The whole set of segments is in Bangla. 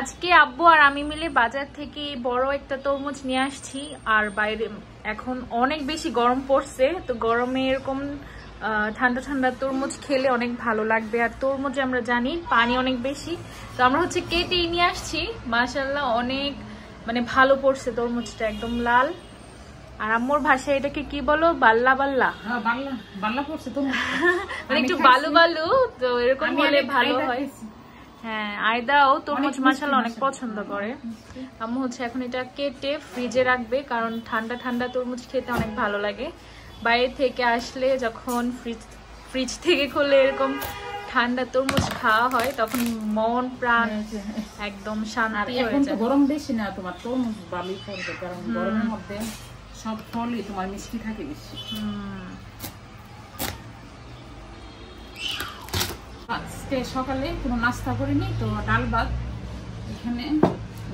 আজকে আব্বু আর আমি মিলে বাজার থেকে বড় একটা তরমুজ নিয়ে আসছি। আর বাইরে এখন অনেক বেশি গরম পড়ছে, তো গরমে এরকম ঠান্ডা ঠান্ডা তরমুজ খেলে অনেক ভালো লাগবে। আর তরমুজে আমরা জানি পানি অনেক বেশি, তো আমরা হচ্ছে কেটেই নিয়ে আসছি। মাশাআল্লাহ অনেক মানে ভালো পড়ছে তরমুজটা, একদম লাল। আর আম্মুর ভাষায় এটাকে কি বলো? বাল্লা বাল্লা। হ্যাঁ বাল্লা বাল্লা পড়ছে তো মানে একটু বালু বালু, তো এরকম হলে ভালো হয়। হ্যাঁ, আয়দাও তরমুজ মাশাআল্লাহ অনেক পছন্দ করে। আম্মু হচ্ছে এখন এটা কেটে ফ্রিজে রাখবে, কারণ ঠান্ডা ঠান্ডা তরমুজ খেতে অনেক ভালো লাগে। বাইরে থেকে আসলে যখন ফ্রিজ থেকে খুলে এরকম ঠান্ডা তরমুজ খাওয়া হয়, তখন মন প্রাণ একদম শান্তি হয়ে যায়। গরম বেশি না, তোমার তরমুজ ভালোই পড়বে, কারণ গরমের মধ্যে সব ফলই তোমার মিষ্টি থাকে বেশি। আজকে সকালে কোনো নাস্তা করিনি, তো ডাল ভাত, এখানে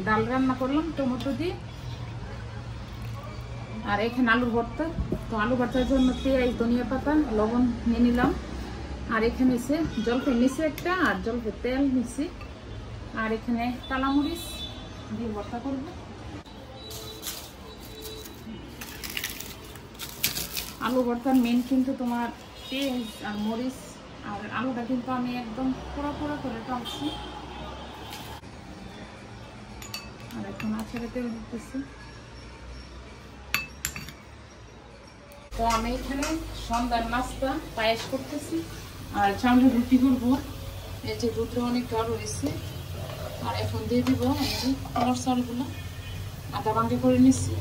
ডাল রান্না করলাম টমেটো দিয়ে। আর এখানে আলু ভর্তা, তো আলু ভর্তার জন্য পেঁয়াজ ধনিয়া পাতা লবণ নিয়ে নিলাম। আর এখানে এসে জলপাই নিচে একটা, আর জলপাই তেল নিচ্ছি। আর এখানে কালামরিচ দিয়ে ভর্তা করব। আলু ভর্তার মেন কিন্তু তোমার পেঁয়াজ আর মরিচ, আর আলুটা কিন্তু আমি একদম পোড়া পোড়া করে টানছি। আর এখন আচারে তেল দিতেছি। তো আমি এখানে সন্ধ্যার নাস্তা পায়েস করতেছি, আর চাউলের রুটি করবো। এই যে রুটি অনেক গাঢ় হয়েছে। আর এখন দিয়ে দিব আমি কলার চালগুলো আধা ভাঙ্গে করে নিচ্ছি।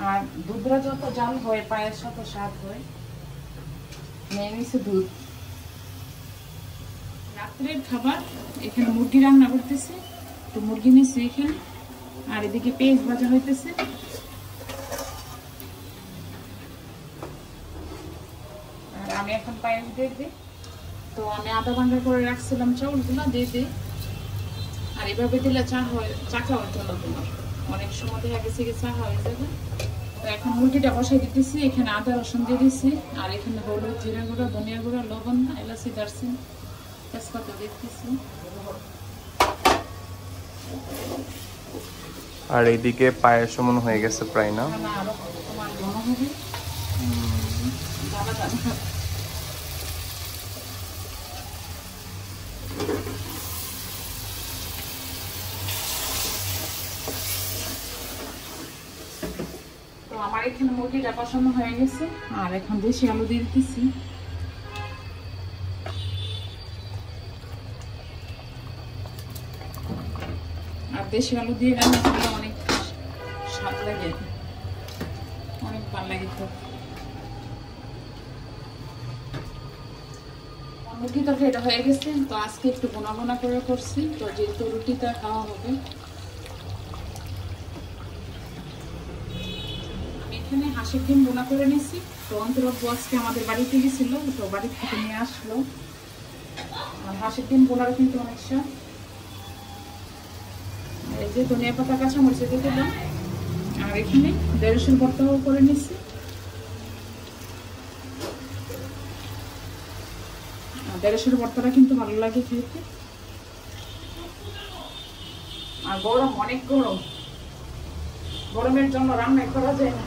আর দুধরা যত জাল হয় পায়েস তত স্বাদ হয়। নিয়ে নিচ্ছে দুধ। রাত্রের খাবার এখানে মুরগি রান্না করতেছে, তো মুরগি নিচ্ছে এখানে। আর এদিকে পেঁয়াজ ভাজা হইতেছে। আর আমি এখন পায়েস দিয়ে দিই। তো আমি আধা ঘন্টা করে রাখছিলাম চাউলগুলো দিয়ে দিই। আর এভাবে দিলে চা খাওয়ার জন্য তোমার অনেক সময় দেখা গেছে চা হয়ে যাবে। তো এখন মুরগিটা বসাই দিতেছি। এখানে আদা রসুন দিয়ে দিচ্ছি। আর এখানে হলুদ, জিরা গুঁড়া, ধনিয়া গুঁড়া, লবণ, এলাচি, দারচিনি, তেজপাতা দিতেছি। আর এইদিকে পায়েস মনে হয়ে গেছে প্রায়, না? তোমার ঘন হবে। তো আমার এখানে মুরগিটা কষানো হয়ে গেছে। আর এখন দেশি আলু দিয়ে দিতেছি। আর দেশি আলু দিয়ে রান্না করলে অনেক স্বাদ লাগে, অনেক ভালো লাগে। তো মুরগি তরকারিটা হয়ে গেছে। তো আজকে একটু বোনা বোনা করে করছি, তো যেহেতু রুটিটা খাওয়া হবে। আমি এখানে হাঁসের ডিম বোনা করে নিয়েছি। তো অন্তরব্বু আজকে আমাদের বাড়িতে গেছিল, তো বাড়ি থেকে নিয়ে আসলো। আর হাঁসের ডিম বোনারও কিন্তু অনেক স্বাদ। এই যে ধনিয়া পাতা কাঁচামরিচ দিয়ে দিলাম। আর এখানে ঢেঁড়সের ভর্তাও করে নিচ্ছি। ঢেঁড়সের ভর্তাটা কিন্তু ভালো লাগে খেতে। আর গরম, অনেক গরম, গরমের জন্য রান্না করা যায় না।